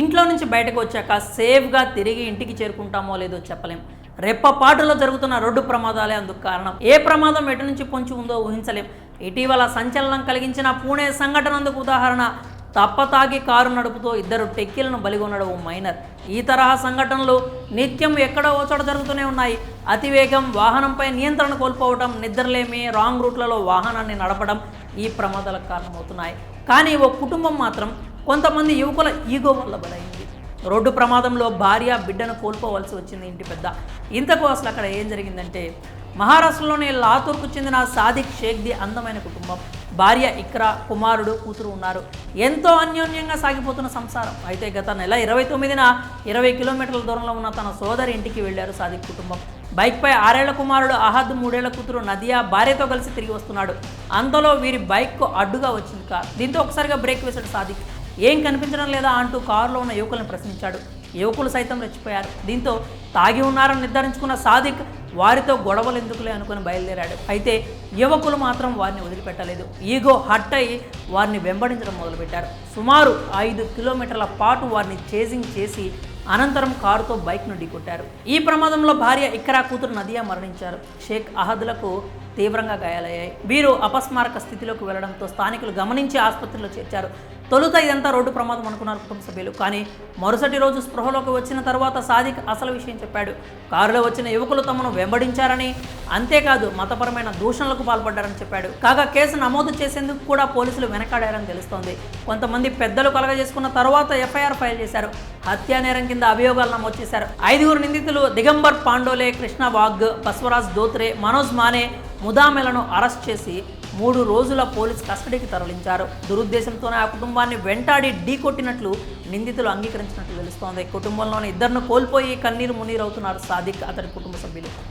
ఇంట్లో నుంచి బయటకు వచ్చాక సేఫ్గా తిరిగి ఇంటికి చేరుకుంటామో లేదో చెప్పలేం. రెప్పపాటులో జరుగుతున్న రోడ్డు ప్రమాదాలే అందుకు కారణం. ఏ ప్రమాదం ఎటు నుంచి పొంచి ఉందో ఊహించలేం. ఇటీవల సంచలనం కలిగించిన పూణే సంఘటన అందుకు ఉదాహరణ. తప్పతాగి కారు నడుపుతూ 2 టెక్కీలను బలిగొనడం ఓ మైనర్. ఈ తరహా సంఘటనలు నిత్యం ఎక్కడో ఓ చోట జరుగుతూనే ఉన్నాయి. అతివేగం, వాహనంపై నియంత్రణ కోల్పోవడం, నిద్రలేమి, రాంగ్ రూట్లలో వాహనాన్ని నడపడం ఈ ప్రమాదాలకు కారణమవుతున్నాయి. కానీ ఓ కుటుంబం మాత్రం కొంతమంది యువకుల ఈగో వల్ల బలైంది. రోడ్డు ప్రమాదంలో భార్య, బిడ్డను కోల్పోవలసి వచ్చింది ఇంటి పెద్ద. ఇంతకు అసలు అక్కడ ఏం జరిగిందంటే, మహారాష్ట్రలోని లాతూర్కు చెందిన సాదిక్ షేక్ది అందమైన కుటుంబం. భార్య ఇక్రా, కుమారుడు, కూతురు ఉన్నారు. ఎంతో అన్యోన్యంగా సాగిపోతున్న సంసారం. అయితే గత నెల 29న 20 కిలోమీటర్ల దూరంలో ఉన్న తన సోదరి ఇంటికి వెళ్లారు సాదిక్ కుటుంబం. బైక్పై 6 ఏళ్ల కుమారుడు అహద్, 3 ఏళ్ల కూతురు నదియా భార్యతో కలిసి తిరిగి వస్తున్నాడు. అంతలో వీరి బైక్కు అడ్డుగా వచ్చింది కార్. దీంతో ఒకసారిగా బ్రేక్ వేశాడు సాదిక్. ఏం కనిపించడం లేదా అంటూ కారులో ఉన్న యువకులను ప్రశ్నించాడు. యువకులు సైతం రెచ్చిపోయారు. దీంతో తాగి ఉన్నారని నిర్ధారించుకున్న సాదిక్ వారితో గొడవలు ఎందుకులే అనుకుని బయలుదేరాడు. అయితే యువకులు మాత్రం వారిని వదిలిపెట్టలేదు. ఈగో హట్ అయి వారిని వెంబడించడం మొదలుపెట్టారు. సుమారు 5 కిలోమీటర్ల పాటు వారిని చేజింగ్ చేసి అనంతరం కారుతో బైక్ను ఢీకొట్టారు. ఈ ప్రమాదంలో భార్య ఇక్రా, కూతురు నదియా మరణించారు. షేక్ అహద్లకు తీవ్రంగా గాయాలయ్యాయి. వీరు అపస్మారక స్థితిలోకి వెళ్లడంతో స్థానికులు గమనించి ఆసుపత్రిలో చేర్చారు. తొలుత ఇదంతా రోడ్డు ప్రమాదం అనుకున్నారు కుటుంబ సభ్యులు. కానీ మరుసటి రోజు స్పృహలోకి వచ్చిన తర్వాత సాదిక్ అసలు విషయం చెప్పాడు. కారులో వచ్చిన యువకులు తమను వెంబడించారని, అంతేకాదు మతపరమైన దూషణలకు పాల్పడ్డారని చెప్పాడు. కాగా కేసు నమోదు చేసేందుకు కూడా పోలీసులు వెనకాడారని తెలుస్తోంది. కొంతమంది పెద్దలు కలగజేసుకున్న తర్వాత ఎఫ్ఐఆర్ ఫైల్ చేశారు. హత్యా నేరం కింద అభియోగాలు నమోదు చేశారు. 5 నిందితులు దిగంబర్ పాండోలే, కృష్ణ వాగ్, బస్వరాజ్ దోత్రే, మనోజ్ మానే, ముదామెలను అరెస్ట్ చేసి 3 రోజుల పోలీస్ కస్టడీకి తరలించారు. దురుద్దేశంతోనే ఆ కుటుంబాన్ని వెంటాడి ఢీకొట్టినట్లు నిందితులు అంగీకరించినట్లు తెలుస్తోంది. కుటుంబంలోని 2 కోల్పోయి కన్నీరు మున్నీరవుతున్నారు సాదిక్, అతడి కుటుంబ సభ్యులు.